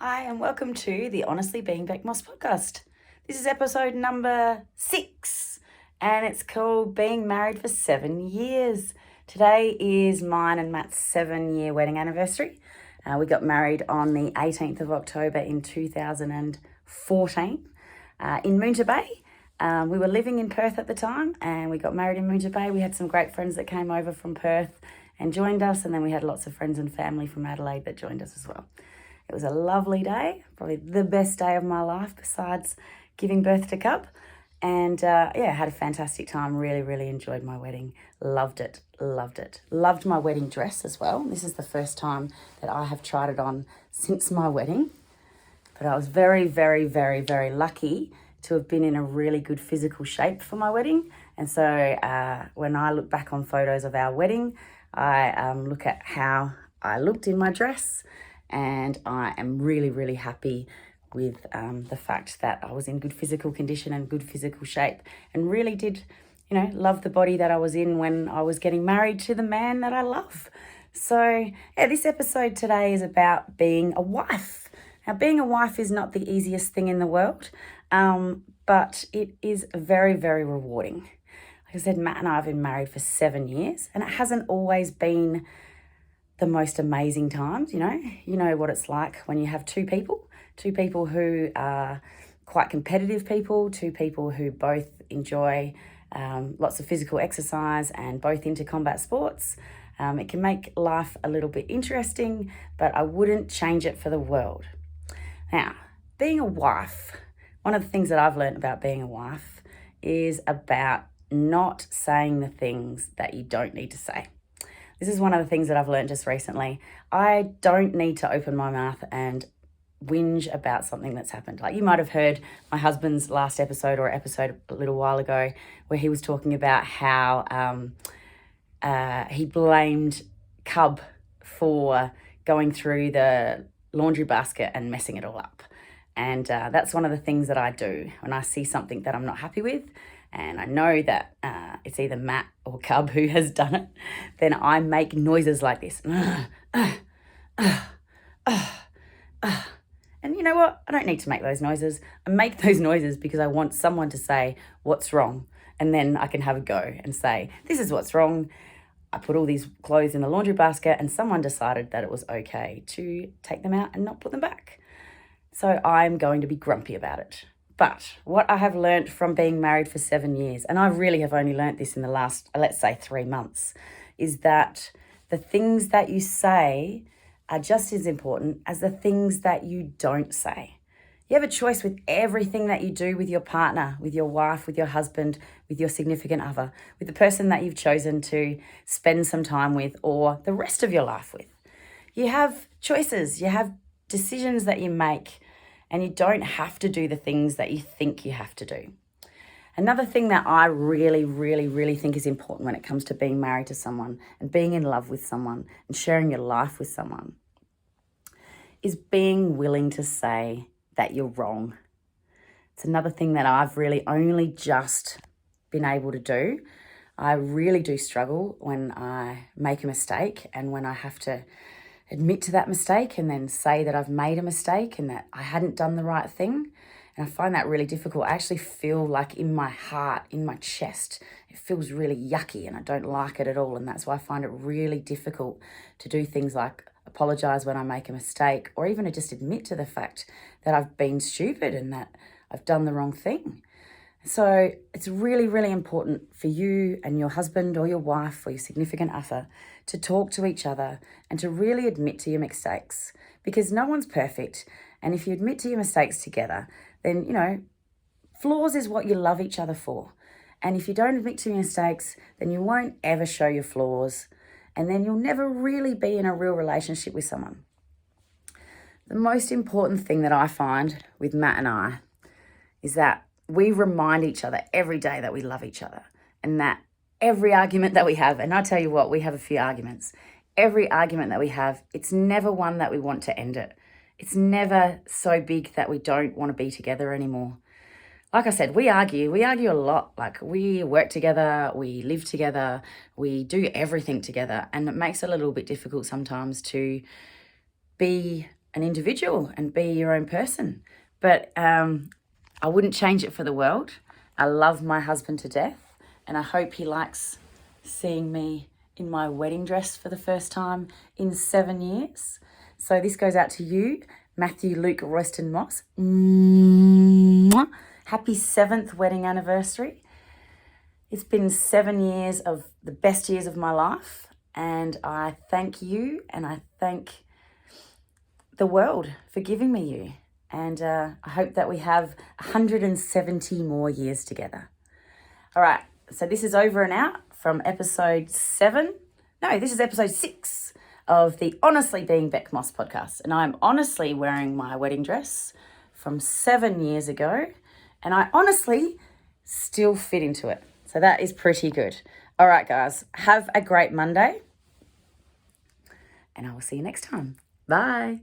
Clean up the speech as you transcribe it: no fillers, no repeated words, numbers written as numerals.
Hi, and welcome to the Honestly Being Beck Moss podcast. This is episode number 6, and it's called Being Married for 7 Years. Today is mine and Matt's 7-year wedding anniversary. We got married on the 18th of October in 2014 in Moonta Bay. We were living in Perth at the time, and we got married in Moonta Bay. We had some great friends that came over from Perth and joined us, and then we had lots of friends and family from Adelaide that joined us as well. It was a lovely day, probably the best day of my life besides giving birth to Cub. And had a fantastic time. Really enjoyed my wedding. Loved it. Loved my wedding dress as well. This is the first time that I have tried it on since my wedding. But I was very lucky to have been in a really good physical shape for my wedding. And so when I look back on photos of our wedding, I look at how I looked in my dress, and I am really happy with the fact that I was in good physical condition and good physical shape, and really did, love the body that I was in when I was getting married to the man that I love. So, this episode today is about being a wife. Now, being a wife is not the easiest thing in the world, but it is very rewarding. Like I said, Matt and I have been married for 7 years, and it hasn't always been the most amazing times. You know what it's like when you have two people who are quite competitive people, two people who both enjoy lots of physical exercise and both into combat sports. It can make life a little bit interesting, but I wouldn't change it for the world. Now, being a wife, one of the things that I've learned about being a wife is about not saying the things that you don't need to say. This is one of the things that I've learned just recently. I don't need to open my mouth and whinge about something that's happened. Like, you might have heard my husband's last episode or episode a little while ago where he was talking about how he blamed Cub for going through the laundry basket and messing it all up. And that's one of the things that I do when I see something that I'm not happy with, and I know that it's either Matt or Cub who has done it, then I make noises like this. And you know what? I don't need to make those noises. I make those noises because I want someone to say what's wrong, and then I can have a go and say, this is what's wrong. I put all these clothes in the laundry basket and someone decided that it was okay to take them out and not put them back. So I'm going to be grumpy about it. But what I have learnt from being married for 7 years, and I really have only learnt this in the last, let's say, 3 months, is that the things that you say are just as important as the things that you don't say. You have a choice with everything that you do with your partner, with your wife, with your husband, with your significant other, with the person that you've chosen to spend some time with or the rest of your life with. You have choices, you have decisions that you make, and you don't have to do the things that you think you have to do. Another thing that I really think is important when it comes to being married to someone and being in love with someone and sharing your life with someone is being willing to say that you're wrong. It's another thing that I've really only just been able to do. I really do struggle when I make a mistake and when I have to admit to that mistake and then say that I've made a mistake and that I hadn't done the right thing. And I find that really difficult. I actually feel like in my heart, in my chest, it feels really yucky and I don't like it at all. And that's why I find it really difficult to do things like apologise when I make a mistake, or even to just admit to the fact that I've been stupid and that I've done the wrong thing. So it's really important for you and your husband or your wife or your significant other to talk to each other and to really admit to your mistakes, because no one's perfect. And if you admit to your mistakes together, then, flaws is what you love each other for. And if you don't admit to your mistakes, then you won't ever show your flaws, and then you'll never really be in a real relationship with someone. The most important thing that I find with Matt and I is that we remind each other every day that we love each other, and that every argument that we have, and I tell you what, we have a few arguments. Every argument that we have, it's never one that we want to end it. It's never so big that we don't want to be together anymore. Like I said, we argue a lot. Like, we work together, we live together, we do everything together, and it makes it a little bit difficult sometimes to be an individual and be your own person. But I wouldn't change it for the world. I love my husband to death, and I hope he likes seeing me in my wedding dress for the first time in 7 years. So this goes out to you, Matthew Luke Royston Moss. Mwah. Happy 7th wedding anniversary. It's been 7 years of the best years of my life, and I thank you and I thank the world for giving me you. And I hope that we have 170 more years together. All right, so this is over and out from episode 7. No, this is episode 6 of the Honestly Being Bec Moss podcast. And I'm honestly wearing my wedding dress from 7 years ago. And I honestly still fit into it. So that is pretty good. All right, guys, have a great Monday. And I will see you next time. Bye.